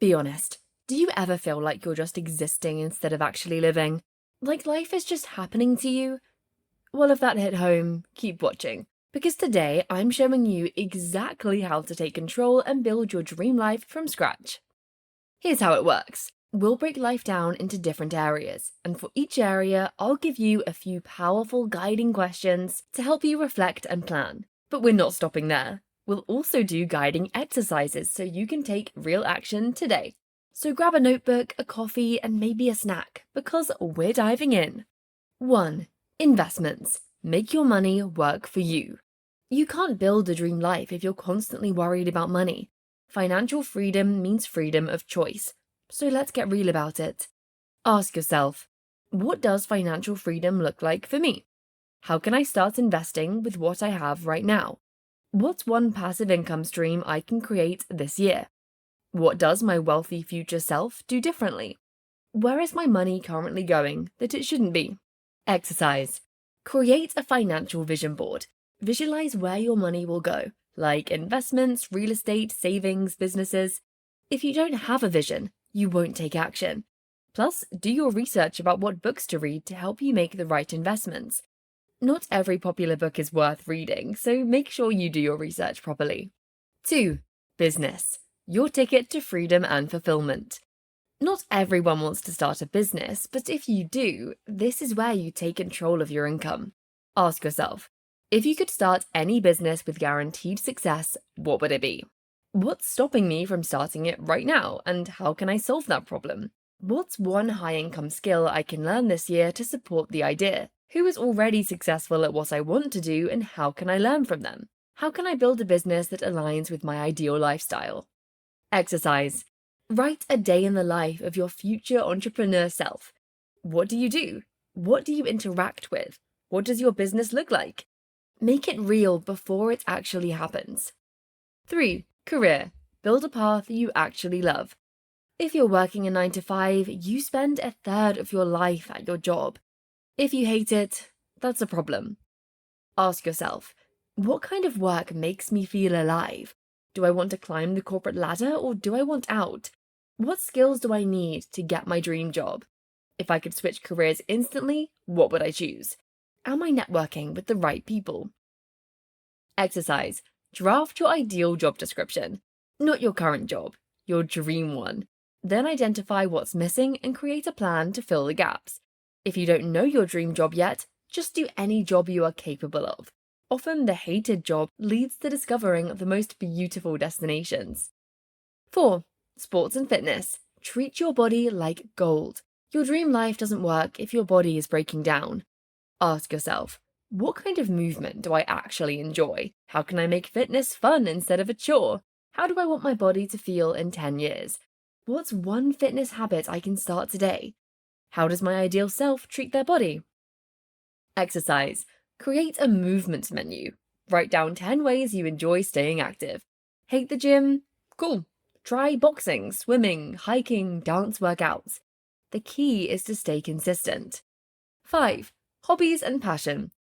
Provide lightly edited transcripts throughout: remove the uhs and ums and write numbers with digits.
Be honest, do you ever feel like you're just existing instead of actually living? Like life is just happening to you? Well, if that hit home, keep watching. Because today I'm showing you exactly how to take control and build your dream life from scratch. Here's how it works. We'll break life down into different areas, and for each area, I'll give you a few powerful guiding questions to help you reflect and plan. But we're not stopping there. We'll also do guiding exercises so you can take real action today. So grab a notebook, a coffee, and maybe a snack, because we're diving in. 1. Investments. Make your money work for you. You can't build a dream life if you're constantly worried about money. Financial freedom means freedom of choice. So let's get real about it. Ask yourself, what does financial freedom look like for me? How can I start investing with what I have right now? What's one passive income stream I can create this year? What does my wealthy future self do differently? Where is my money currently going that it shouldn't be? Exercise. Create a financial vision board. Visualize where your money will go, like investments, real estate, savings, businesses. If you don't have a vision, you won't take action. Plus, do your research about what books to read to help you make the right investments. Not every popular book is worth reading, so make sure you do your research properly. 2. Business. Your ticket to freedom and fulfillment. Not everyone wants to start a business, but if you do, this is where you take control of your income. Ask yourself, if you could start any business with guaranteed success, what would it be? What's stopping me from starting it right now, and how can I solve that problem? What's one high-income skill I can learn this year to support the idea? Who is already successful at what I want to do, and how can I learn from them? How can I build a business that aligns with my ideal lifestyle? Exercise. Write a day in the life of your future entrepreneur self. What do you do? What do you interact with? What does your business look like? Make it real before it actually happens. 3. Career. Build a path you actually love. If you're working a 9 to 5, you spend a third of your life at your job. If you hate it, that's a problem. Ask yourself, what kind of work makes me feel alive? Do I want to climb the corporate ladder or do I want out? What skills do I need to get my dream job? If I could switch careers instantly, what would I choose? Am I networking with the right people? Exercise. Draft your ideal job description. Not your current job, your dream one. Then identify what's missing and create a plan to fill the gaps. If you don't know your dream job yet, just do any job you are capable of. Often the hated job leads to discovering the most beautiful destinations. 4. Sports and fitness. Treat your body like gold. Your dream life doesn't work if your body is breaking down. Ask yourself, what kind of movement do I actually enjoy? How can I make fitness fun instead of a chore? How do I want my body to feel in 10 years? What's one fitness habit I can start today? How does my ideal self treat their body? Exercise. Create a movement menu. Write down 10 ways you enjoy staying active. Hate the gym? Cool. Try boxing, swimming, hiking, dance workouts. The key is to stay consistent. 5. Hobbies and passion.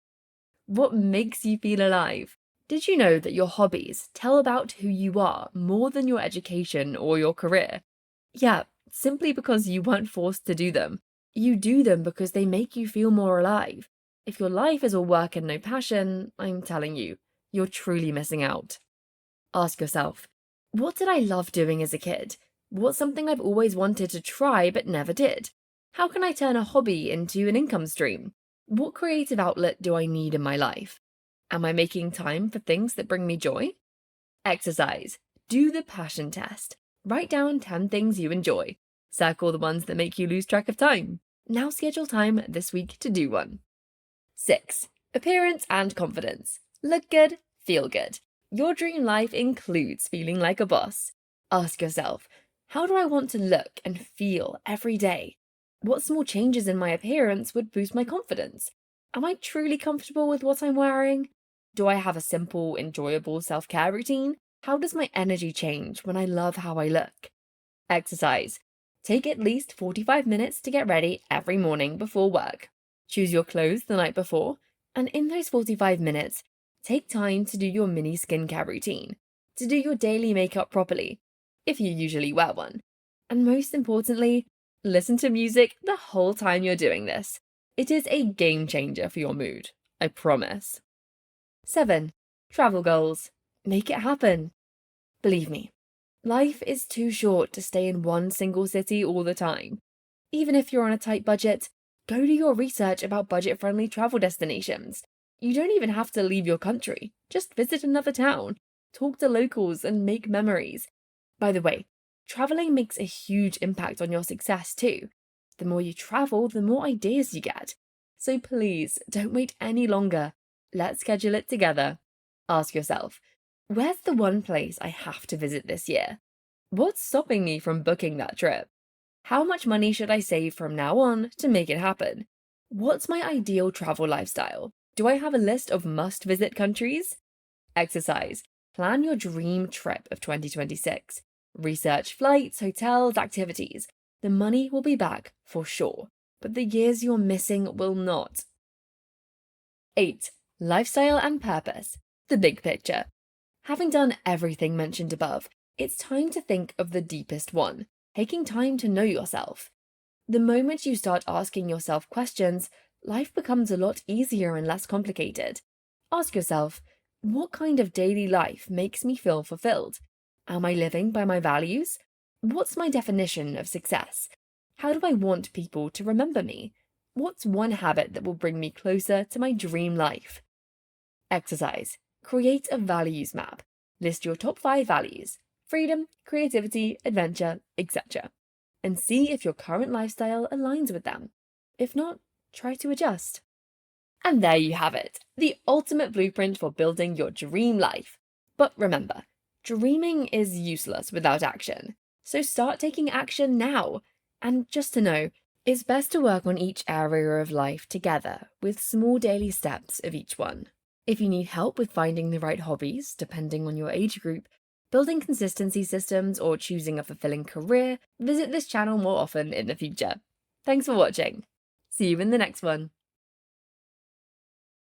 What makes you feel alive? Did you know that your hobbies tell about who you are more than your education or your career? Yeah, simply because you weren't forced to do them. You do them because they make you feel more alive. If your life is all work and no passion, I'm telling you, you're truly missing out. Ask yourself, what did I love doing as a kid? What's something I've always wanted to try but never did? How can I turn a hobby into an income stream? What creative outlet do I need in my life? Am I making time for things that bring me joy? Exercise. Do the passion test. Write down 10 things you enjoy. Circle the ones that make you lose track of time. Now schedule time this week to do one. 6. Appearance and confidence. Look good, feel good. Your dream life includes feeling like a boss. Ask yourself, how do I want to look and feel every day? What small changes in my appearance would boost my confidence? Am I truly comfortable with what I'm wearing? Do I have a simple, enjoyable self-care routine? How does my energy change when I love how I look? Exercise. Take at least 45 minutes to get ready every morning before work. Choose your clothes the night before, and in those 45 minutes, take time to do your mini skincare routine, to do your daily makeup properly, if you usually wear one. And most importantly, listen to music the whole time you're doing this. It is a game changer for your mood, I promise. 7. Travel goals. Make it happen. Believe me, life is too short to stay in one single city all the time. Even if you're on a tight budget, go do your research about budget-friendly travel destinations. You don't even have to leave your country. Just visit another town, talk to locals, and make memories. By the way, traveling makes a huge impact on your success too. The more you travel, the more ideas you get. So please, don't wait any longer. Let's schedule it together. Ask yourself, where's the one place I have to visit this year? What's stopping me from booking that trip? How much money should I save from now on to make it happen? What's my ideal travel lifestyle? Do I have a list of must-visit countries? Exercise. Plan your dream trip of 2026. Research flights, hotels, activities. The money will be back for sure, but the years you're missing will not. 8. Lifestyle and purpose. The big picture. Having done everything mentioned above, it's time to think of the deepest one, taking time to know yourself. The moment you start asking yourself questions, life becomes a lot easier and less complicated. Ask yourself, what kind of daily life makes me feel fulfilled? Am I living by my values? What's my definition of success? How do I want people to remember me? What's one habit that will bring me closer to my dream life? Exercise. Create a values map. List your top 5 values: freedom, creativity, adventure, etc. And see if your current lifestyle aligns with them. If not, try to adjust. And there you have it, the ultimate blueprint for building your dream life. But remember, dreaming is useless without action. So start taking action now. And just to know, it's best to work on each area of life together with small daily steps of each one. If you need help with finding the right hobbies, depending on your age group, building consistency systems, or choosing a fulfilling career, visit this channel more often in the future. Thanks for watching. See you in the next one.